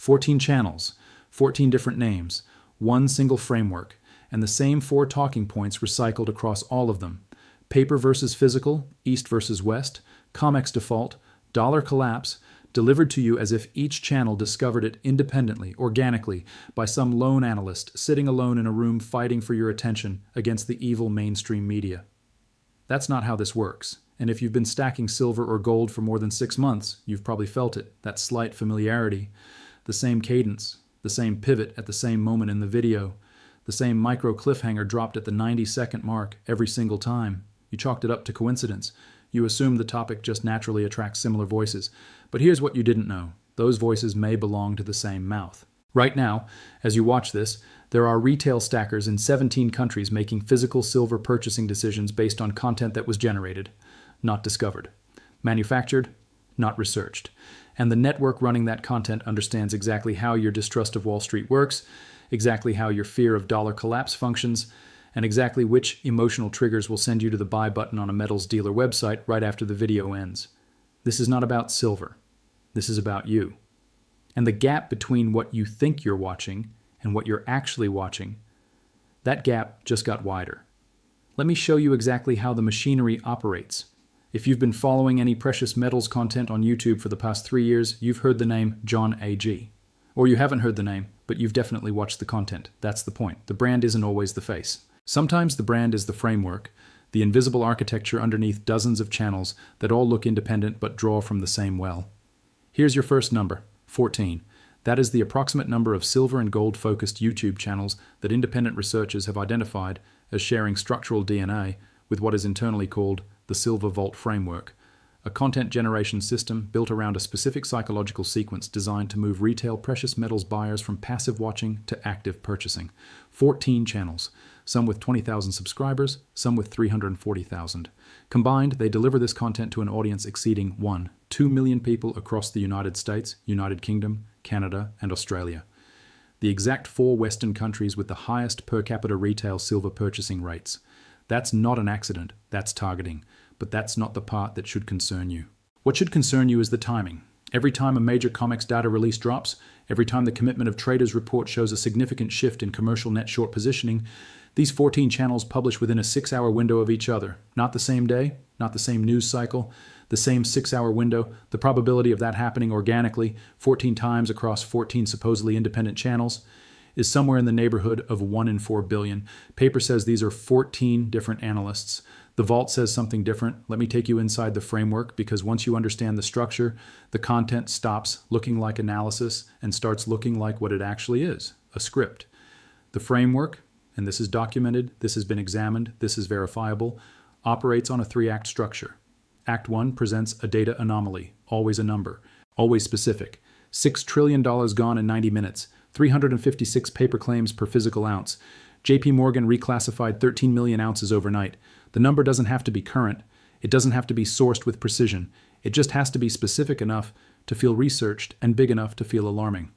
14 channels, 14 different names, one single framework, and the same 4 talking points recycled across all of them. Paper versus physical, East versus West, COMEX default, dollar collapse, delivered to you as if each channel discovered it independently, organically, by some lone analyst sitting alone in a room fighting for your attention against the evil mainstream media. That's not how this works. And if you've been stacking silver or gold for more than 6 months, you've probably felt it, that slight familiarity, the same cadence, the same pivot at the same moment in the video, the same micro cliffhanger dropped at the 90-second mark every single time. You chalked it up to coincidence. You assumed the topic just naturally attracts similar voices. But here's what you didn't know. Those voices may belong to the same mouth. Right now, as you watch this, there are retail stackers in 17 countries making physical silver purchasing decisions based on content that was generated, not discovered. Manufactured, not researched. And the network running that content understands exactly how your distrust of Wall Street works, exactly how your fear of dollar collapse functions, and exactly which emotional triggers will send you to the buy button on a metals dealer website right after the video ends. This is not about silver. This is about you. And the gap between what you think you're watching and what you're actually watching, that gap just got wider. Let me show you exactly how the machinery operates. If you've been following any precious metals content on YouTube for the past 3 years, you've heard the name John A.G. Or you haven't heard the name, but you've definitely watched the content. That's the point. The brand isn't always the face. Sometimes the brand is the framework, the invisible architecture underneath dozens of channels that all look independent but draw from the same well. Here's your first number, 14. That is the approximate number of silver and gold-focused YouTube channels that independent researchers have identified as sharing structural DNA with what is internally called the Silver Vault Framework, a content generation system built around a specific psychological sequence designed to move retail precious metals buyers from passive watching to active purchasing. 14 channels, some with 20,000 subscribers, some with 340,000. Combined, they deliver this content to an audience exceeding 2 million people across the United States, United Kingdom, Canada, and Australia. The exact 4 Western countries with the highest per capita retail silver purchasing rates. That's not an accident, that's targeting. But that's not the part that should concern you. What should concern you is the timing. Every time a major COMEX data release drops, every time the Commitment of Traders report shows a significant shift in commercial net short positioning, these 14 channels publish within a 6-hour window of each other. Not the same day, not the same news cycle, the same 6-hour window. The probability of that happening organically 14 times across 14 supposedly independent channels is somewhere in the neighborhood of 1 in 4 billion. Paper says these are 14 different analysts. The vault says something different. Let me take you inside the framework, because once you understand the structure, the content stops looking like analysis and starts looking like what it actually is, a script. The framework, and this is documented, this has been examined, this is verifiable, operates on a 3-act structure. Act 1 presents a data anomaly, always a number, always specific. $6 trillion gone in 90 minutes, 356 paper claims per physical ounce. JP Morgan reclassified 13 million ounces overnight. The number doesn't have to be current. It doesn't have to be sourced with precision. It just has to be specific enough to feel researched and big enough to feel alarming.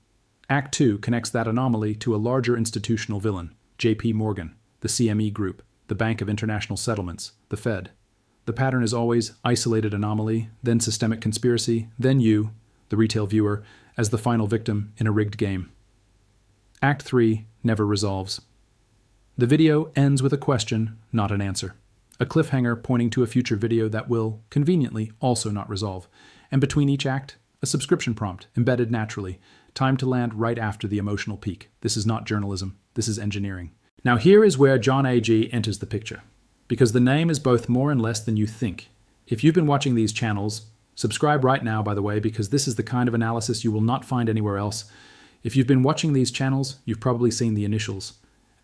Act 2 connects that anomaly to a larger institutional villain, JP Morgan, the CME Group, the Bank of International Settlements, the Fed. The pattern is always isolated anomaly, then systemic conspiracy, then you, the retail viewer, as the final victim in a rigged game. Act 3 never resolves. The video ends with a question, not an answer. A cliffhanger pointing to a future video that will, conveniently, also not resolve. And between each act, a subscription prompt, embedded naturally, timed to land right after the emotional peak. This is not journalism, this is engineering. Now here is where John A.G. enters the picture, because the name is both more and less than you think. If you've been watching these channels, subscribe right now, by the way, because this is the kind of analysis you will not find anywhere else. If you've been watching these channels, you've probably seen the initials.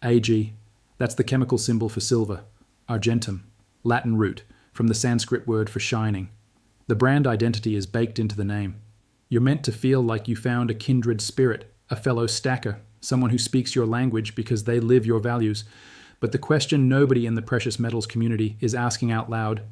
AG, that's the chemical symbol for silver. Argentum, Latin root, from the Sanskrit word for shining. The brand identity is baked into the name. You're meant to feel like you found a kindred spirit, a fellow stacker, someone who speaks your language because they live your values. But the question nobody in the precious metals community is asking out loud,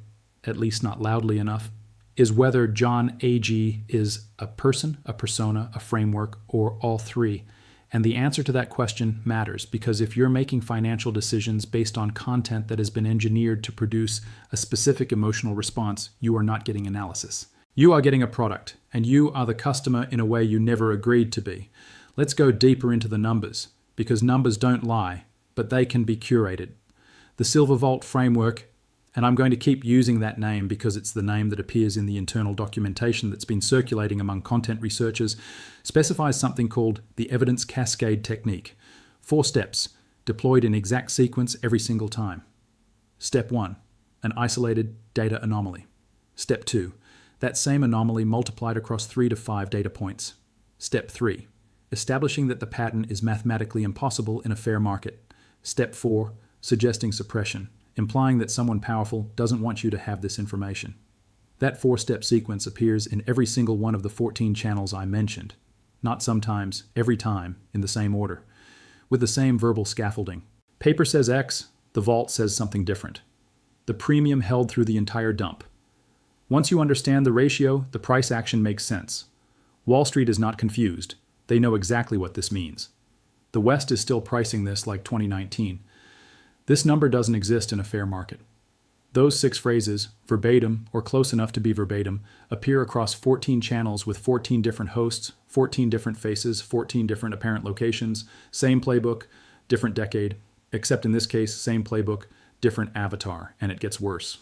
at least not loudly enough, is whether John A.G. is a person, a persona, a framework, or all three. And the answer to that question matters, because if you're making financial decisions based on content that has been engineered to produce a specific emotional response, you are not getting analysis. You are getting a product, and you are the customer in a way you never agreed to be. Let's go deeper into the numbers, because numbers don't lie, but they can be curated. The Silver Vault framework, and I'm going to keep using that name because it's the name that appears in the internal documentation that's been circulating among content researchers, specifies something called the evidence cascade technique. 4 steps, deployed in exact sequence every single time. Step 1, an isolated data anomaly. Step 2, that same anomaly multiplied across 3 to 5 data points. Step 3, establishing that the pattern is mathematically impossible in a fair market. Step 4, suggesting suppression, implying that someone powerful doesn't want you to have this information. That 4-step sequence appears in every single one of the 14 channels I mentioned, not sometimes, every time, in the same order, with the same verbal scaffolding. Paper says X, the vault says something different. The premium held through the entire dump. Once you understand the ratio, the price action makes sense. Wall Street is not confused. They know exactly what this means. The West is still pricing this like 2019. This number doesn't exist in a fair market. Those 6 phrases, verbatim or close enough to be verbatim, appear across 14 channels with 14 different hosts, 14 different faces, 14 different apparent locations, same playbook, different decade, except in this case, same playbook, different avatar, and it gets worse.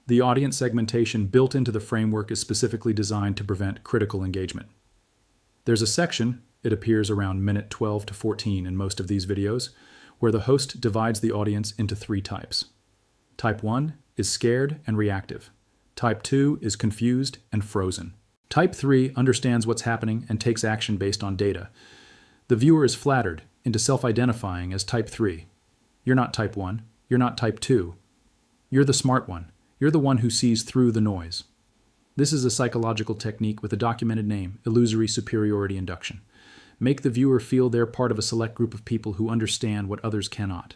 The audience segmentation built into the framework is specifically designed to prevent critical engagement. There's a section, it appears around minute 12 to 14 in most of these videos, where the host divides the audience into 3 types. Type 1 is scared and reactive. Type 2 is confused and frozen. Type 3 understands what's happening and takes action based on data. The viewer is flattered into self-identifying as Type 3. You're not Type 1. You're not Type 2. You're the smart one. You're the one who sees through the noise. This is a psychological technique with a documented name, illusory superiority induction. Make the viewer feel they're part of a select group of people who understand what others cannot.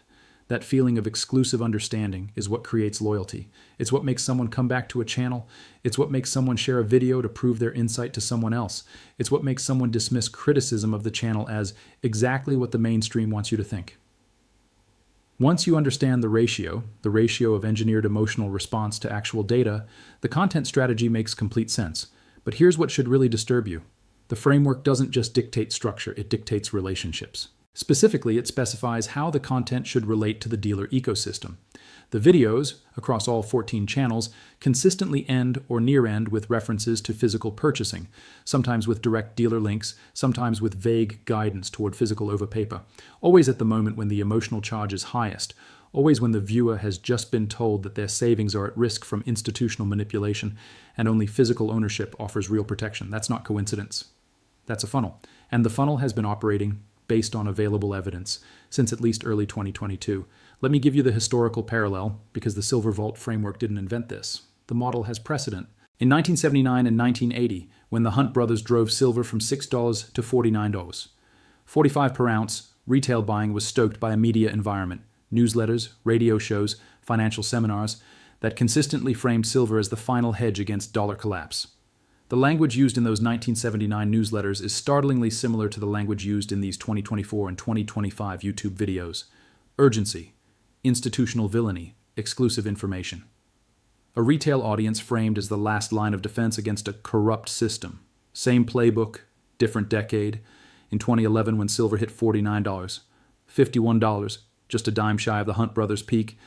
That feeling of exclusive understanding is what creates loyalty. It's what makes someone come back to a channel. It's what makes someone share a video to prove their insight to someone else. It's what makes someone dismiss criticism of the channel as exactly what the mainstream wants you to think. Once you understand the ratio of engineered emotional response to actual data, the content strategy makes complete sense. But here's what should really disturb you. The framework doesn't just dictate structure, it dictates relationships. Specifically, it specifies how the content should relate to the dealer ecosystem. The videos, across all 14 channels, consistently end or near end with references to physical purchasing, sometimes with direct dealer links, sometimes with vague guidance toward physical over paper, always at the moment when the emotional charge is highest, always when the viewer has just been told that their savings are at risk from institutional manipulation and only physical ownership offers real protection. That's not coincidence. That's a funnel. And the funnel has been operating based on available evidence since at least early 2022. Let me give you the historical parallel, because the Silver Vault framework didn't invent this. The model has precedent. In 1979 and 1980, when the Hunt brothers drove silver from $6 to $49, $45 per ounce, retail buying was stoked by a media environment, newsletters, radio shows, financial seminars, that consistently framed silver as the final hedge against dollar collapse. The language used in those 1979 newsletters is startlingly similar to the language used in these 2024 and 2025 YouTube videos. Urgency, institutional villainy, exclusive information. A retail audience framed as the last line of defense against a corrupt system. Same playbook, different decade. In 2011 when silver hit $49, $51, just a dime shy of the Hunt brothers' peak,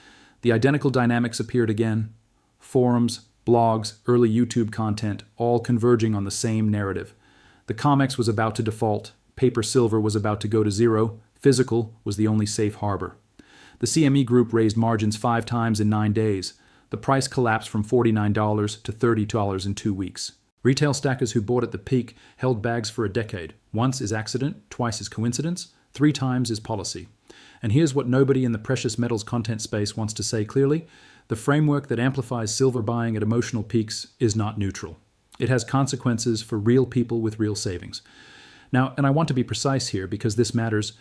the identical dynamics appeared again. Forums, blogs, early YouTube content, all converging on the same narrative. The COMEX was about to default, paper silver was about to go to zero, physical was the only safe harbor. The CME group raised margins 5 times in 9 days. The price collapsed from $49 to $30 in 2 weeks. Retail stackers who bought at the peak held bags for a decade. Once is accident, twice is coincidence, 3 times is policy. And here's what nobody in the precious metals content space wants to say clearly. The framework that amplifies silver buying at emotional peaks is not neutral. It has consequences for real people with real savings. Now, and I want to be precise here because this matters,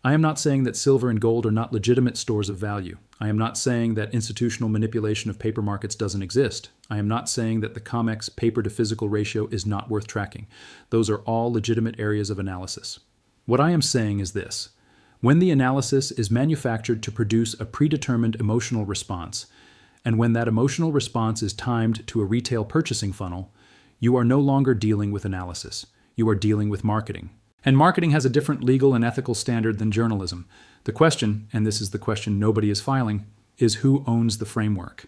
I am not saying that silver and gold are not legitimate stores of value. I am not saying that institutional manipulation of paper markets doesn't exist. I am not saying that the COMEX paper-to-physical ratio is not worth tracking. Those are all legitimate areas of analysis. What I am saying is this. When the analysis is manufactured to produce a predetermined emotional response, and when that emotional response is timed to a retail purchasing funnel, You are no longer dealing with analysis. You are dealing with marketing. And marketing has a different legal and ethical standard than journalism. The question, and this is the question nobody is filing, is who owns the framework?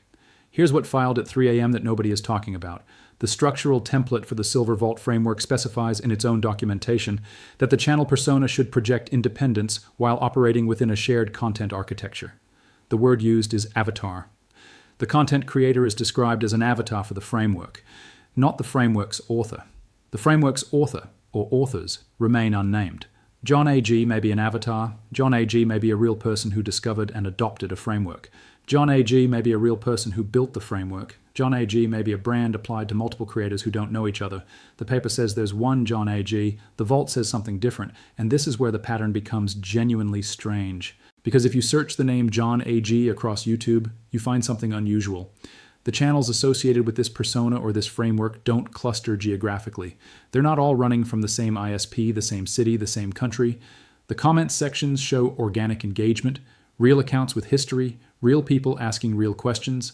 Here's what filed at 3 a.m. that nobody is talking about. The structural template for the Silver Vault framework specifies in its own documentation that the channel persona should project independence while operating within a shared content architecture. The word used is avatar. The content creator is described as an avatar for the framework, not the framework's author. The framework's author, or authors, remain unnamed. John A.G. may be an avatar. John A.G. may be a real person who discovered and adopted a framework. John A.G. may be a real person who built the framework. John A.G. may be a brand applied to multiple creators who don't know each other. The paper says there's one John A.G., the vault says something different, and this is where the pattern becomes genuinely strange. Because if you search the name John A.G. across YouTube, you find something unusual. The channels associated with this persona or this framework don't cluster geographically. They're not all running from the same ISP, the same city, the same country. The comments sections show organic engagement, real accounts with history, real people asking real questions.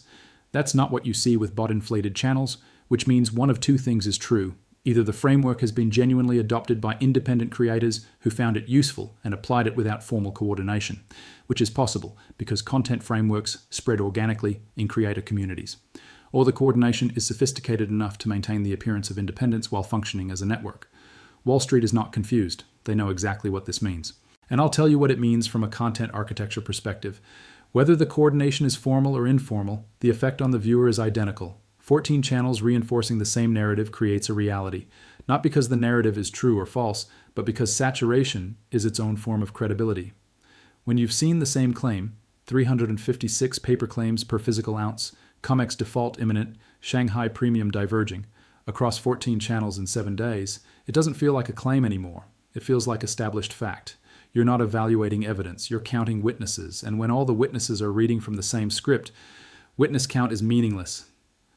That's not what you see with bot-inflated channels, which means one of two things is true. Either the framework has been genuinely adopted by independent creators who found it useful and applied it without formal coordination, which is possible because content frameworks spread organically in creator communities. Or the coordination is sophisticated enough to maintain the appearance of independence while functioning as a network. Wall Street is not confused. They know exactly what this means. And I'll tell you what it means from a content architecture perspective. Whether the coordination is formal or informal, the effect on the viewer is identical. 14 channels reinforcing the same narrative creates a reality, not because the narrative is true or false, but because saturation is its own form of credibility. When you've seen the same claim, 356 paper claims per physical ounce, COMEX default imminent, Shanghai premium diverging, across 14 channels in 7 days, it doesn't feel like a claim anymore. It feels like established fact. You're not evaluating evidence, you're counting witnesses, and when all the witnesses are reading from the same script, witness count is meaningless.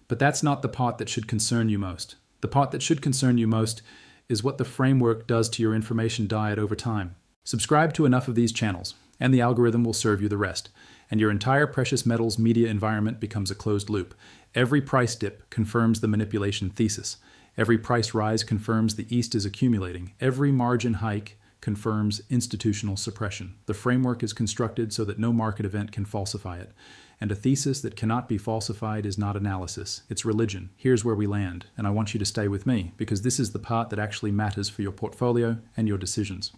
But that's not the part that should concern you most. The part that should concern you most is what the framework does to your information diet over time. Subscribe to enough of these channels, and the algorithm will serve you the rest, and your entire precious metals media environment becomes a closed loop. Every price dip confirms the manipulation thesis. Every price rise confirms the East is accumulating. Every margin hike confirms institutional suppression. The framework is constructed so that no market event can falsify it. And a thesis that cannot be falsified is not analysis, it's religion. Here's where we land, and I want you to stay with me, because this is the part that actually matters for your portfolio and your decisions.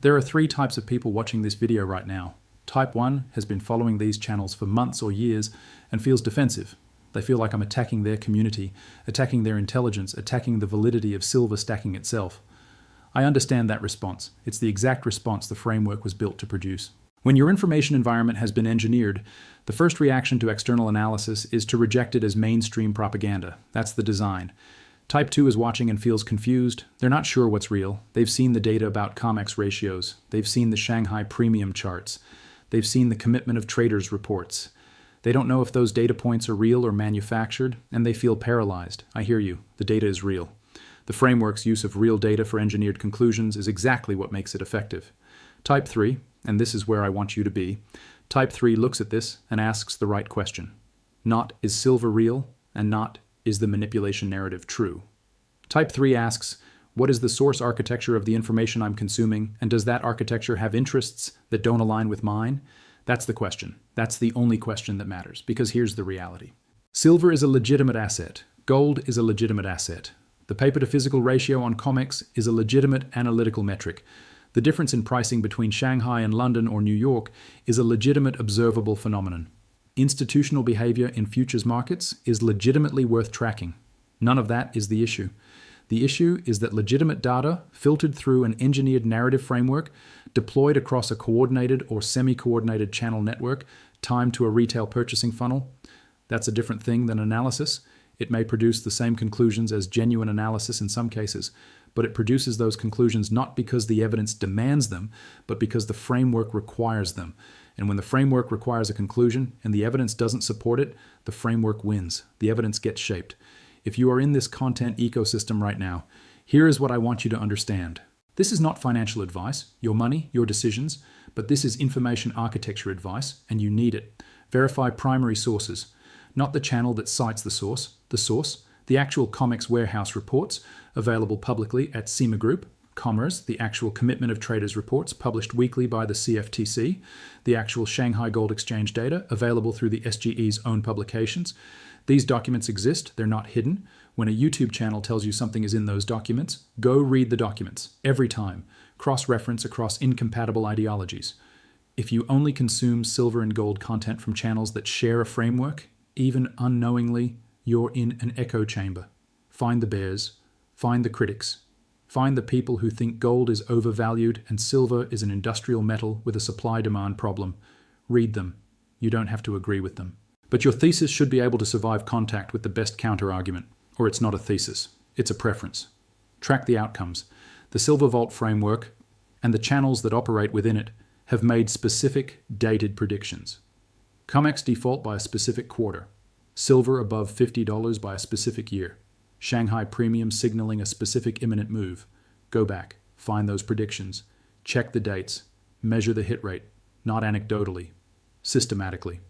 There are 3 types of people watching this video right now. Type 1 has been following these channels for months or years and feels defensive. They feel like I'm attacking their community, attacking their intelligence, attacking the validity of silver stacking itself. I understand that response. It's the exact response the framework was built to produce. When your information environment has been engineered, the first reaction to external analysis is to reject it as mainstream propaganda. That's the design. Type 2 is watching and feels confused. They're not sure what's real. They've seen the data about COMEX ratios. They've seen the Shanghai premium charts. They've seen the commitment of traders' reports. They don't know if those data points are real or manufactured, and they feel paralyzed. I hear you. The data is real. The framework's use of real data for engineered conclusions is exactly what makes it effective. Type 3, and this is where I want you to be, Type 3 looks at this and asks the right question. Not, is silver real? And not, is the manipulation narrative true? Type 3 asks, what is the source architecture of the information I'm consuming, and does that architecture have interests that don't align with mine? That's the question. That's the only question that matters, because here's the reality. Silver is a legitimate asset. Gold is a legitimate asset. The paper-to-physical ratio on COMEX is a legitimate analytical metric. The difference in pricing between Shanghai and London or New York is a legitimate observable phenomenon. Institutional behavior in futures markets is legitimately worth tracking. None of that is the issue. The issue is that legitimate data, filtered through an engineered narrative framework, deployed across a coordinated or semi-coordinated channel network, timed to a retail purchasing funnel, that's a different thing than analysis. It may produce the same conclusions as genuine analysis in some cases, but it produces those conclusions not because the evidence demands them, but because the framework requires them. And when the framework requires a conclusion and the evidence doesn't support it, the framework wins. The evidence gets shaped. If you are in this content ecosystem right now, here is what I want you to understand. This is not financial advice, your money, your decisions, but this is information architecture advice, and you need it. Verify primary sources, not the channel that cites the source, The actual COMEX warehouse reports, available publicly at CIMA Group. COMERS, the actual commitment of traders reports published weekly by the CFTC. The actual Shanghai Gold Exchange data, available through the SGE's own publications. These documents exist, they're not hidden. When a YouTube channel tells you something is in those documents, go read the documents, every time. Cross-reference across incompatible ideologies. If you only consume silver and gold content from channels that share a framework, even unknowingly, you're in an echo chamber. Find the bears, find the critics, find the people who think gold is overvalued and silver is an industrial metal with a supply-demand problem. Read them. You don't have to agree with them. But your thesis should be able to survive contact with the best counter-argument, or it's not a thesis, it's a preference. Track the outcomes. The Silver Vault framework and the channels that operate within it have made specific, dated predictions. COMEX default by a specific quarter. Silver above $50 by a specific year. Shanghai premium signaling a specific imminent move. Go back, find those predictions, check the dates, measure the hit rate, not anecdotally, systematically.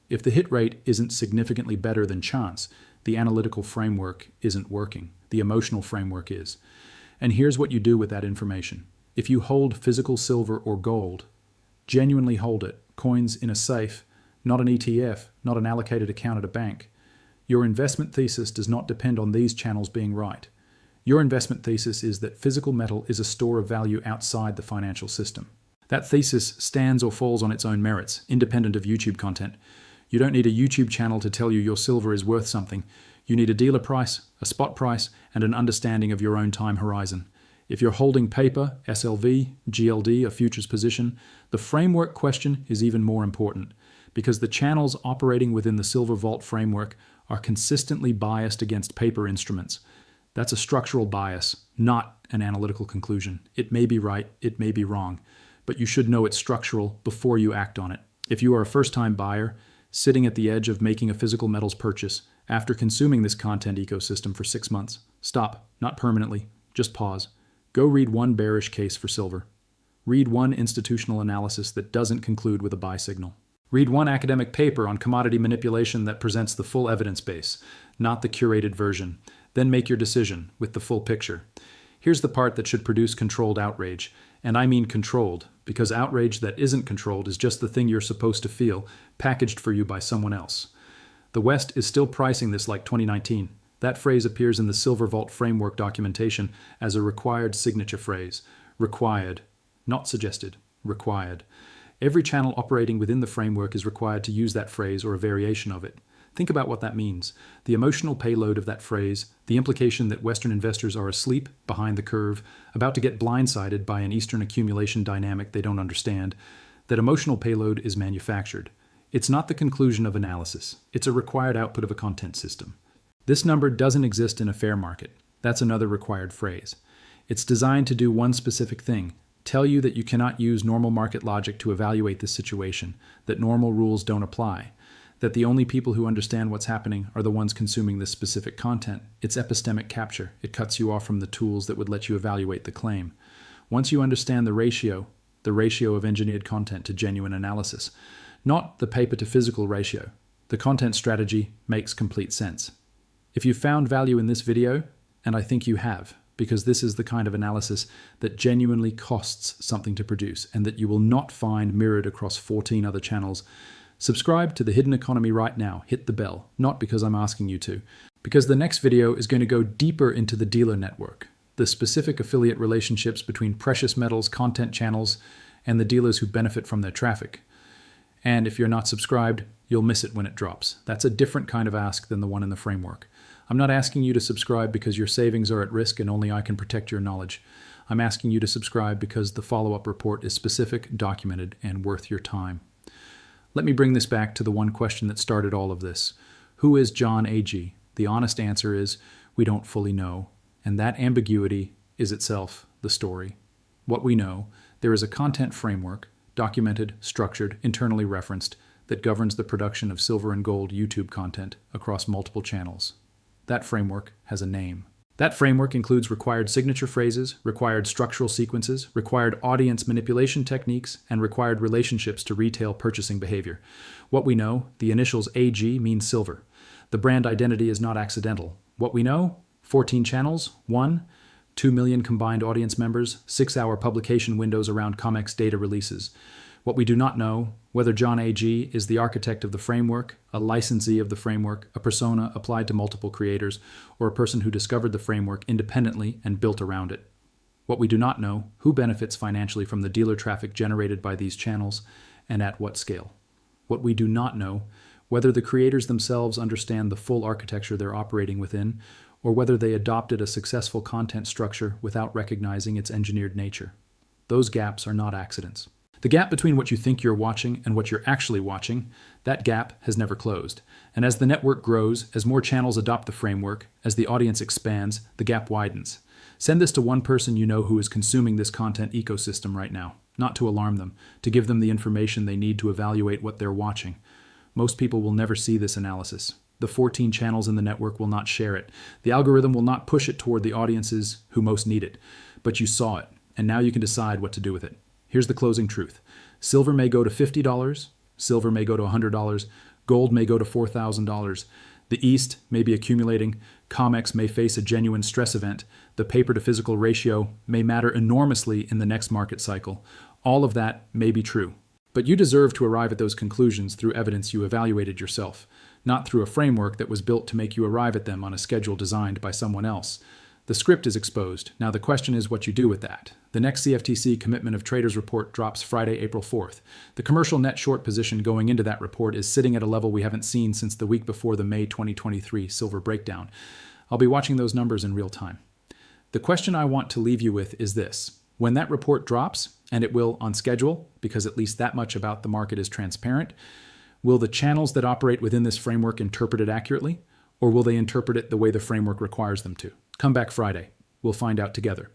If the hit rate isn't significantly better than chance, the analytical framework isn't working. The emotional framework is. And here's what you do with that information. If you hold physical silver or gold, genuinely hold it, coins in a safe, not an ETF, not an allocated account at a bank, your investment thesis does not depend on these channels being right. Your investment thesis is that physical metal is a store of value outside the financial system. That thesis stands or falls on its own merits, independent of YouTube content. You don't need a YouTube channel to tell you your silver is worth something. You need a dealer price, a spot price, and an understanding of your own time horizon. If you're holding paper, SLV, GLD, a futures position, the framework question is even more important because the channels operating within the Silver Vault framework are consistently biased against paper instruments. That's a structural bias, not an analytical conclusion. It may be right, it may be wrong, but you should know it's structural before you act on it. If you are a first-time buyer, sitting at the edge of making a physical metals purchase after consuming this content ecosystem for 6 months, stop, not permanently, just pause. Go read one bearish case for silver. Read one institutional analysis that doesn't conclude with a buy signal. Read one academic paper on commodity manipulation that presents the full evidence base, not the curated version. Then make your decision with the full picture. Here's the part that should produce controlled outrage, and I mean controlled, because outrage that isn't controlled is just the thing you're supposed to feel, packaged for you by someone else. The West is still pricing this like 2019. That phrase appears in the Silver Vault framework documentation as a required signature phrase. Required. Not suggested. Required. Every channel operating within the framework is required to use that phrase or a variation of it. Think about what that means. The emotional payload of that phrase, the implication that Western investors are asleep, behind the curve, about to get blindsided by an Eastern accumulation dynamic they don't understand. That emotional payload is manufactured. It's not the conclusion of analysis. It's a required output of a content system. This number doesn't exist in a fair market. That's another required phrase. It's designed to do one specific thing. Tell you that you cannot use normal market logic to evaluate this situation, that normal rules don't apply, that the only people who understand what's happening are the ones consuming this specific content. It's epistemic capture. It cuts you off from the tools that would let you evaluate the claim. Once you understand the ratio of engineered content to genuine analysis, not the paper to physical ratio, the content strategy makes complete sense. If you found value in this video, and I think you have, because this is the kind of analysis that genuinely costs something to produce and that you will not find mirrored across 14 other channels, subscribe to The Hidden Economy right now. Hit the bell, not because I'm asking you to, because the next video is going to go deeper into the dealer network, the specific affiliate relationships between precious metals content channels and the dealers who benefit from their traffic. And if you're not subscribed, you'll miss it when it drops. That's a different kind of ask than the one in the framework. I'm not asking you to subscribe because your savings are at risk and only I can protect your knowledge. I'm asking you to subscribe because the follow-up report is specific, documented, and worth your time. Let me bring this back to the one question that started all of this. Who is John Agee? The honest answer is, we don't fully know. And that ambiguity is itself the story. What we know, there is a content framework, documented, structured, internally referenced, that governs the production of silver and gold YouTube content across multiple channels. That framework has a name. That framework includes required signature phrases, required structural sequences, required audience manipulation techniques, and required relationships to retail purchasing behavior. What we know, the initials AG mean silver. The brand identity is not accidental. What we know: 14 channels, 2 million combined audience members, 6-hour publication windows around COMEX data releases. What we do not know: whether John A.G. is the architect of the framework, a licensee of the framework, a persona applied to multiple creators, or a person who discovered the framework independently and built around it. What we do not know: who benefits financially from the dealer traffic generated by these channels and at what scale. What we do not know: whether the creators themselves understand the full architecture they're operating within, or whether they adopted a successful content structure without recognizing its engineered nature. Those gaps are not accidents. The gap between what you think you're watching and what you're actually watching, that gap has never closed. And as the network grows, as more channels adopt the framework, as the audience expands, the gap widens. Send this to one person you know who is consuming this content ecosystem right now, not to alarm them, to give them the information they need to evaluate what they're watching. Most people will never see this analysis. The 14 channels in the network will not share it. The algorithm will not push it toward the audiences who most need it. But you saw it, and now you can decide what to do with it. Here's the closing truth. Silver may go to $50, silver may go to $100, gold may go to $4,000. The East may be accumulating, COMEX may face a genuine stress event, the paper-to-physical ratio may matter enormously in the next market cycle. All of that may be true. But you deserve to arrive at those conclusions through evidence you evaluated yourself, not through a framework that was built to make you arrive at them on a schedule designed by someone else. The script is exposed. Now the question is what you do with that. The next CFTC Commitment of Traders report drops Friday, April 4th. The commercial net short position going into that report is sitting at a level we haven't seen since the week before the May 2023 silver breakdown. I'll be watching those numbers in real time. The question I want to leave you with is this. When that report drops, and it will on schedule, because at least that much about the market is transparent, will the channels that operate within this framework interpret it accurately, or will they interpret it the way the framework requires them to? Come back Friday. We'll find out together.